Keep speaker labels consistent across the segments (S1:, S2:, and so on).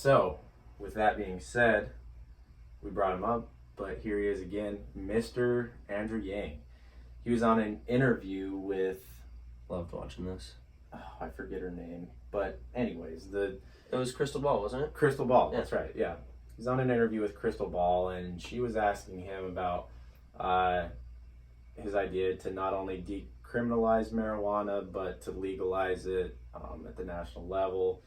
S1: So, with that being said, we brought him up, but here he is again, Mr. Andrew Yang. He was on an interview with,
S2: Loved watching this.
S1: I forget her name, but anyways,
S2: It was Krystal Ball, wasn't it?
S1: Krystal Ball,
S2: Yeah.
S1: that's right, yeah. He's on an interview with Krystal Ball, and she was asking him about his idea to not only decriminalize marijuana, but to legalize it at the national level.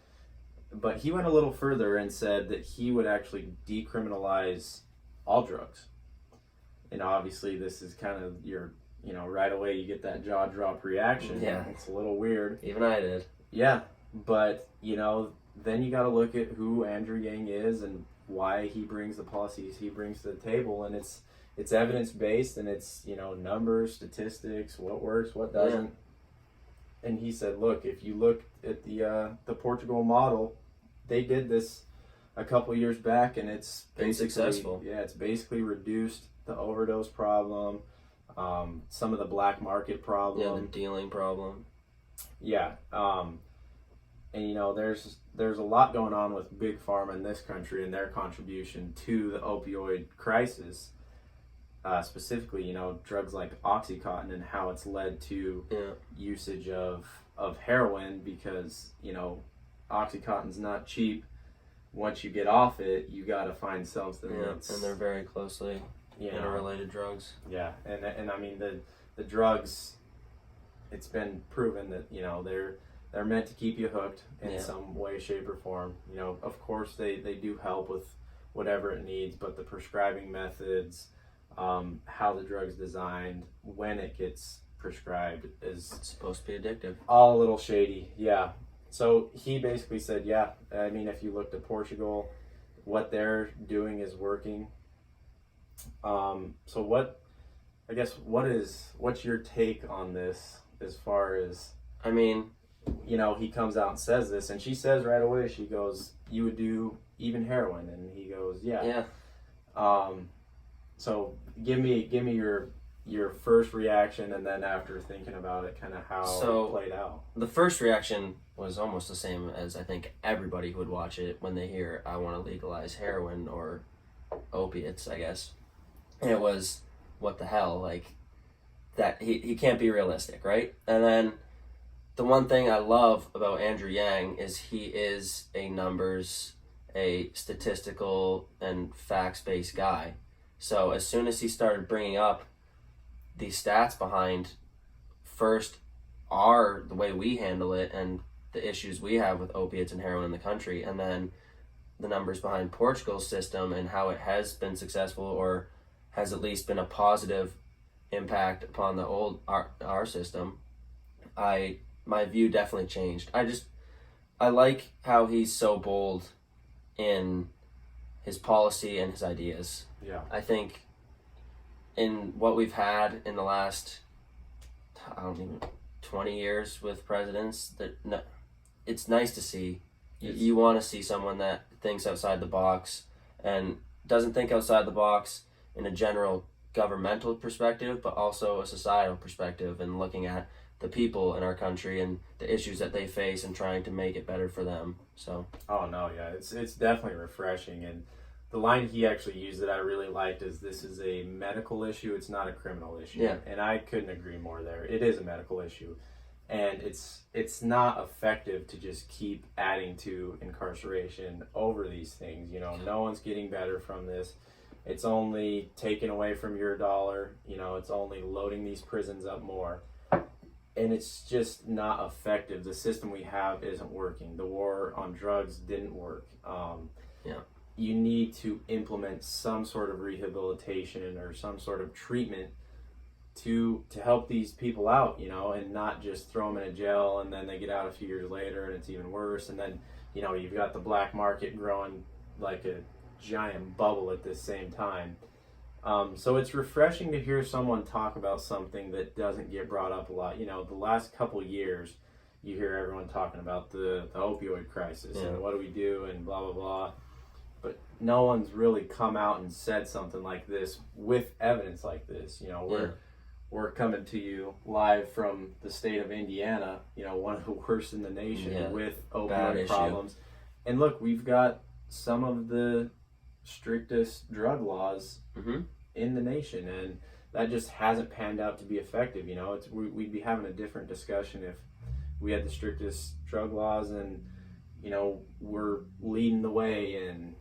S1: But he went a little further and said that he would actually decriminalize all drugs. And obviously this is kind of your, right away you get that jaw drop reaction.
S2: Yeah.
S1: It's a little weird.
S2: Even I did.
S1: Yeah, but, then you got to look at who Andrew Yang is and why he brings the policies he brings to the table. And it's evidence-based, and it's, numbers, statistics, what works, what doesn't. Yeah. And he said, look, if you look at the Portugal model, they did this a couple years back, and it's
S2: been successful.
S1: Yeah, it's basically reduced the overdose problem, some of the black market problem.
S2: Yeah, the dealing problem.
S1: Yeah, and there's a lot going on with big pharma in this country and their contribution to the opioid crisis. Specifically, drugs like Oxycontin and how it's led to usage of heroin because, Oxycontin's not cheap. Once you get off it, you got to find something that's...
S2: and they're very closely interrelated drugs.
S1: Yeah, and I mean, the drugs, it's been proven that, they're meant to keep you hooked in some way, shape, or form. Of course, they do help with whatever it needs, but the prescribing methods, how the drug's designed, when it gets prescribed is...
S2: It's supposed to be addictive.
S1: All a little shady, yeah. So he basically said, if you looked at Portugal, what they're doing is working. So what's your take on this as far as...
S2: I mean...
S1: he comes out and says this, and she says right away, she goes, you would do even heroin, and he goes, yeah. So give me your first reaction, and then after thinking about it, kind of how it played out.
S2: The first reaction was almost the same as I think everybody who would watch it when they hear, I want to legalize heroin or opiates, I guess. It was, what the hell, like, that he can't be realistic, right? And then the one thing I love about Andrew Yang is he is a statistical and facts-based guy. So as soon as he started bringing up the stats behind first the way we handle it and the issues we have with opiates and heroin in the country, and then the numbers behind Portugal's system and how it has been successful or has at least been a positive impact upon our system, my view definitely changed. I like how he's so bold in his policy and his ideas.
S1: Yeah.
S2: I think in what we've had in the last 20 years with presidents, it's nice to see. You want to see someone that thinks outside the box and doesn't think outside the box in a general governmental perspective, but also a societal perspective, and looking at the people in our country and the issues that they face and trying to make it better for them. So.
S1: Oh no, yeah, it's definitely refreshing, and the line he actually used that I really liked is, this is a medical issue, it's not a criminal issue.
S2: Yeah.
S1: And I couldn't agree more there. It is a medical issue. And it's not effective to just keep adding to incarceration over these things. No one's getting better from this. It's only taking away from your dollar. It's only loading these prisons up more. And it's just not effective. The system we have isn't working. The war on drugs didn't work. You need to implement some sort of rehabilitation or some sort of treatment to help these people out, and not just throw them in a jail and then they get out a few years later and it's even worse. And then, you've got the black market growing like a giant bubble at the same time. So it's refreshing to hear someone talk about something that doesn't get brought up a lot. The last couple years, you hear everyone talking about the opioid crisis and what do we do and blah, blah, blah. But no one's really come out and said something like this with evidence like this. We're coming to you live from the state of Indiana, one of the worst in the nation with opioid problems. And look, we've got some of the strictest drug laws
S2: Mm-hmm.
S1: in the nation, and that just hasn't panned out to be effective. We'd be having a different discussion if we had the strictest drug laws and we're leading the way in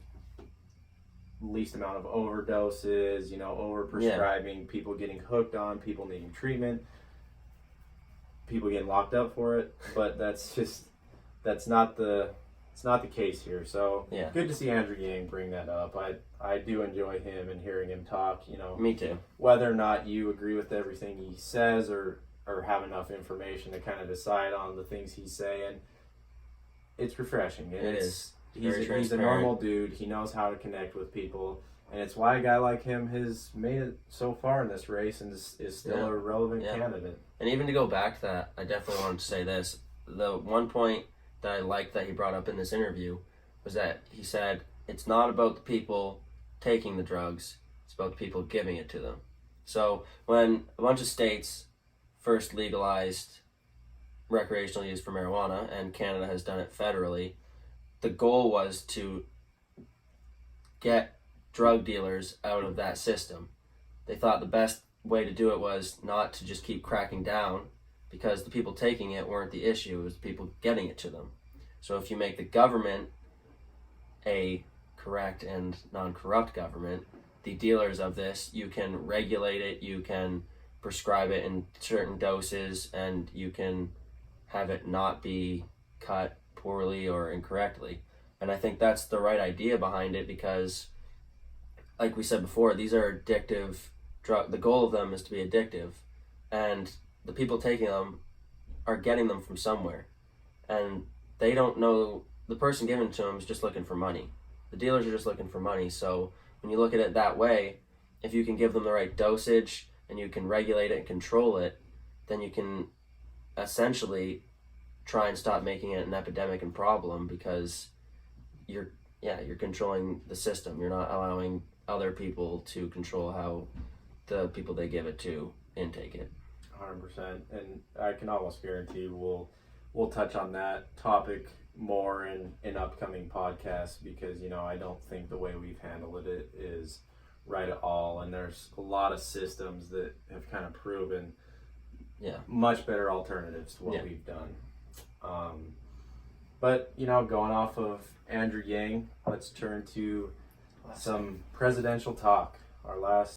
S1: least amount of overdoses, over prescribing, people getting hooked on, people needing treatment, people getting locked up for it. But that's not the case here. So good to see Andrew Yang bring that up. I do enjoy him and hearing him talk.
S2: Me too.
S1: Whether or not you agree with everything he says or have enough information to kind of decide on the things he's saying, it's refreshing.
S2: It is.
S1: He's a normal dude. He knows how to connect with people, and it's why a guy like him has made it so far in this race and is still a relevant candidate.
S2: And even to go back to that, I definitely wanted to say this. The one point that I liked that he brought up in this interview was that he said it's not about the people taking the drugs, it's about the people giving it to them. So when a bunch of states first legalized recreational use for marijuana, and Canada has done it federally, the goal was to get drug dealers out of that system. They thought the best way to do it was not to just keep cracking down, because the people taking it weren't the issue, it was the people getting it to them. So if you make the government a correct and non-corrupt government, the dealers of this, you can regulate it, you can prescribe it in certain doses, and you can have it not be cut poorly or incorrectly. And I think that's the right idea behind it, because like we said before, these are addictive drug. The goal of them is to be addictive, and the people taking them are getting them from somewhere, and they don't know. The person giving it to them is just looking for money. The dealers are just looking for money. So when you look at it that way, if you can give them the right dosage and you can regulate it and control it, then you can essentially try and stop making it an epidemic and problem, because you're controlling the system. You're not allowing other people to control how the people they give it to intake it.
S1: 100%. And I can almost guarantee we'll touch on that topic more in upcoming podcasts, because I don't think the way we've handled it is right at all, and there's a lot of systems that have kind of proven much better alternatives to what we've done. But going off of Andrew Yang, let's turn to some presidential talk. Our last